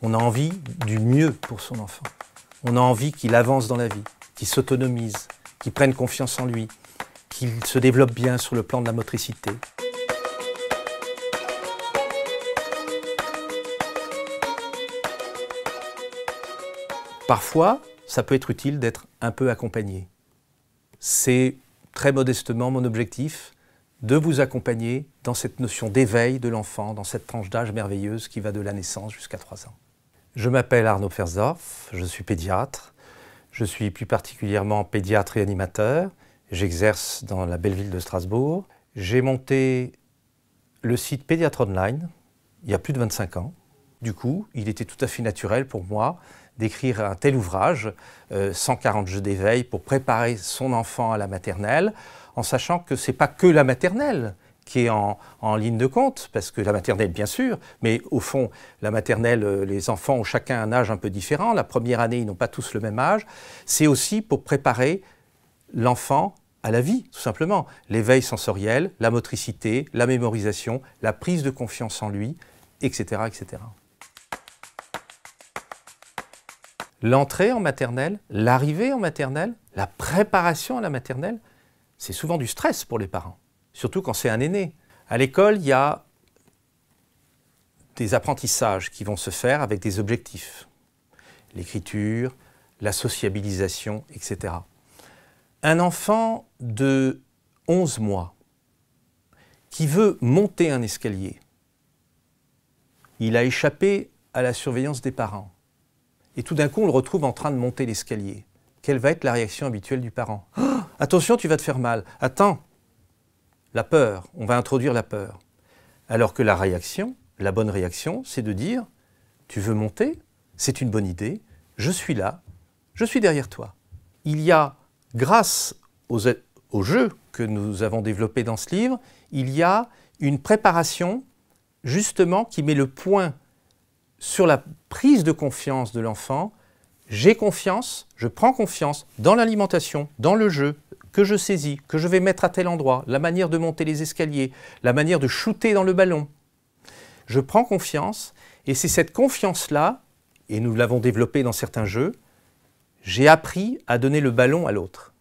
On a envie du mieux pour son enfant. On a envie qu'il avance dans la vie, qu'il s'autonomise, qu'il prenne confiance en lui, qu'il se développe bien sur le plan de la motricité. Parfois, ça peut être utile d'être un peu accompagné. C'est très modestement mon objectif de vous accompagner dans cette notion d'éveil de l'enfant, dans cette tranche d'âge merveilleuse qui va de la naissance jusqu'à 3 ans. Je m'appelle Arnaud Fersdorf, je suis pédiatre. Je suis plus particulièrement pédiatre et animateur. J'exerce dans la belle ville de Strasbourg. J'ai monté le site Pédiatre Online il y a plus de 25 ans. Du coup, il était tout à fait naturel pour moi d'écrire un tel ouvrage, 140 jeux d'éveil pour préparer son enfant à la maternelle, en sachant que ce n'est pas que la maternelle qui est en ligne de compte, parce que la maternelle, bien sûr, mais au fond, la maternelle, les enfants ont chacun un âge un peu différent. La première année, ils n'ont pas tous le même âge. C'est aussi pour préparer l'enfant à la vie, tout simplement. L'éveil sensoriel, la motricité, la mémorisation, la prise de confiance en lui, etc., etc. L'entrée en maternelle, l'arrivée en maternelle, la préparation à la maternelle, c'est souvent du stress pour les parents, surtout quand c'est un aîné. À l'école, il y a des apprentissages qui vont se faire avec des objectifs. L'écriture, la sociabilisation, etc. Un enfant de 11 mois qui veut monter un escalier, il a échappé à la surveillance des parents. Et tout d'un coup, on le retrouve en train de monter l'escalier. Quelle va être la réaction habituelle du parent? Oh, attention, tu vas te faire mal. Attends, la peur, on va introduire la peur. Alors que la réaction, la bonne réaction, c'est de dire « Tu veux monter? C'est une bonne idée, je suis là, je suis derrière toi. » Il y a, grâce aux jeux que nous avons développés dans ce livre, il y a une préparation justement qui met le point sur la prise de confiance de l'enfant. J'ai confiance, je prends confiance dans l'alimentation, dans le jeu, que je saisis, que je vais mettre à tel endroit, la manière de monter les escaliers, la manière de shooter dans le ballon. Je prends confiance et c'est cette confiance-là, et nous l'avons développée dans certains jeux, j'ai appris à donner le ballon à l'autre.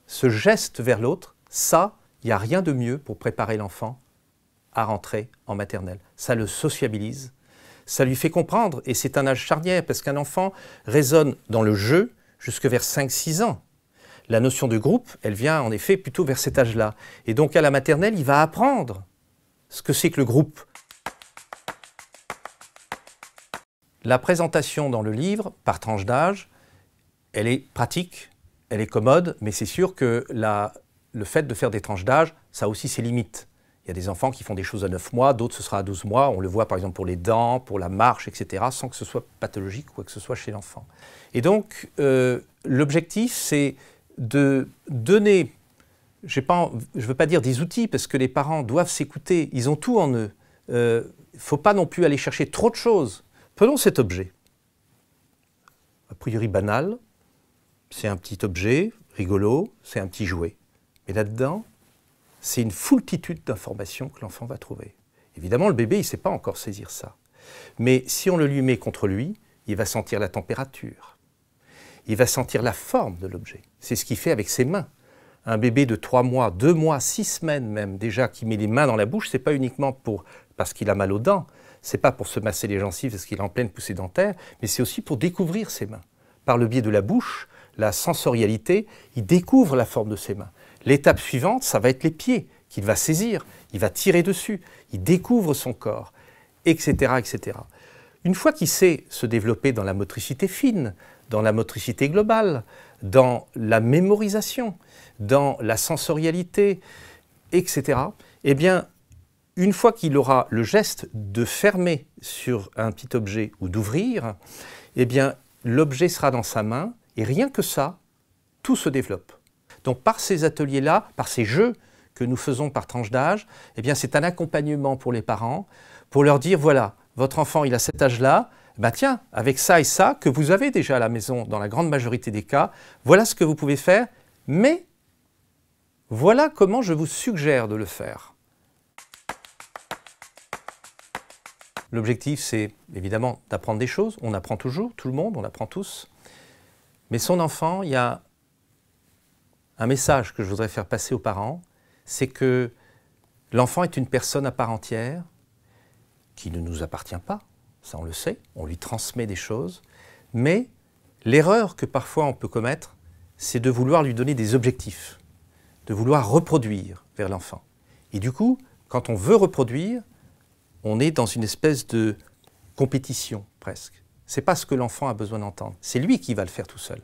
Ce geste vers l'autre, ça, il n'y a rien de mieux pour préparer l'enfant à rentrer en maternelle. Ça le sociabilise. Ça lui fait comprendre, et c'est un âge charnière, parce qu'un enfant raisonne dans le jeu jusque vers 5-6 ans. La notion de groupe, elle vient en effet plutôt vers cet âge-là. Et donc à la maternelle, il va apprendre ce que c'est que le groupe. La présentation dans le livre, par tranche d'âge, elle est pratique, elle est commode, mais c'est sûr que le fait de faire des tranches d'âge, ça a aussi ses limites. Il y a des enfants qui font des choses à 9 mois, d'autres ce sera à 12 mois. On le voit par exemple pour les dents, pour la marche, etc., sans que ce soit pathologique ou quoi que ce soit chez l'enfant. Et donc, l'objectif, c'est de donner, je ne veux pas dire des outils, parce que les parents doivent s'écouter, ils ont tout en eux. Il ne faut pas non plus aller chercher trop de choses. Prenons cet objet. A priori banal, c'est un petit objet rigolo, c'est un petit jouet. Mais là-dedans, c'est une foultitude d'informations que l'enfant va trouver. Évidemment, le bébé, il ne sait pas encore saisir ça. Mais si on le lui met contre lui, il va sentir la température. Il va sentir la forme de l'objet. C'est ce qu'il fait avec ses mains. Un bébé de 3 mois, 2 mois, 6 semaines même, déjà, qui met les mains dans la bouche, ce n'est pas uniquement parce qu'il a mal aux dents, ce n'est pas pour se masser les gencives parce qu'il est en pleine poussée dentaire, mais c'est aussi pour découvrir ses mains. Par le biais de la bouche, la sensorialité, il découvre la forme de ses mains. L'étape suivante, ça va être les pieds qu'il va saisir, il va tirer dessus, il découvre son corps, etc., etc. Une fois qu'il sait se développer dans la motricité fine, dans la motricité globale, dans la mémorisation, dans la sensorialité, etc., eh bien, une fois qu'il aura le geste de fermer sur un petit objet ou d'ouvrir, eh bien, l'objet sera dans sa main et rien que ça, tout se développe. Donc par ces ateliers-là, par ces jeux que nous faisons par tranche d'âge, eh bien c'est un accompagnement pour les parents, pour leur dire voilà, votre enfant il a cet âge-là, ben tiens, avec ça et ça, que vous avez déjà à la maison dans la grande majorité des cas, voilà ce que vous pouvez faire, mais voilà comment je vous suggère de le faire. L'objectif, c'est évidemment d'apprendre des choses. On apprend toujours, tout le monde, on apprend tous. Mais son enfant, il y a un message que je voudrais faire passer aux parents, c'est que l'enfant est une personne à part entière qui ne nous appartient pas, ça on le sait, on lui transmet des choses, mais l'erreur que parfois on peut commettre, c'est de vouloir lui donner des objectifs, de vouloir reproduire vers l'enfant. Et du coup, quand on veut reproduire, on est dans une espèce de compétition presque. Ce n'est pas ce que l'enfant a besoin d'entendre, c'est lui qui va le faire tout seul.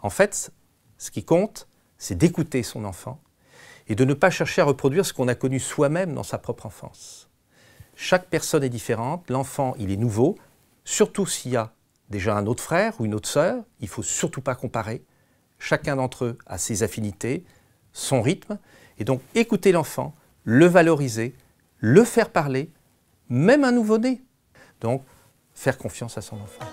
En fait, ce qui compte, c'est d'écouter son enfant et de ne pas chercher à reproduire ce qu'on a connu soi-même dans sa propre enfance. Chaque personne est différente, l'enfant il est nouveau, surtout s'il y a déjà un autre frère ou une autre sœur, il ne faut surtout pas comparer. Chacun d'entre eux a ses affinités, son rythme, et donc écouter l'enfant, le valoriser, le faire parler, même un nouveau-né. Donc faire confiance à son enfant.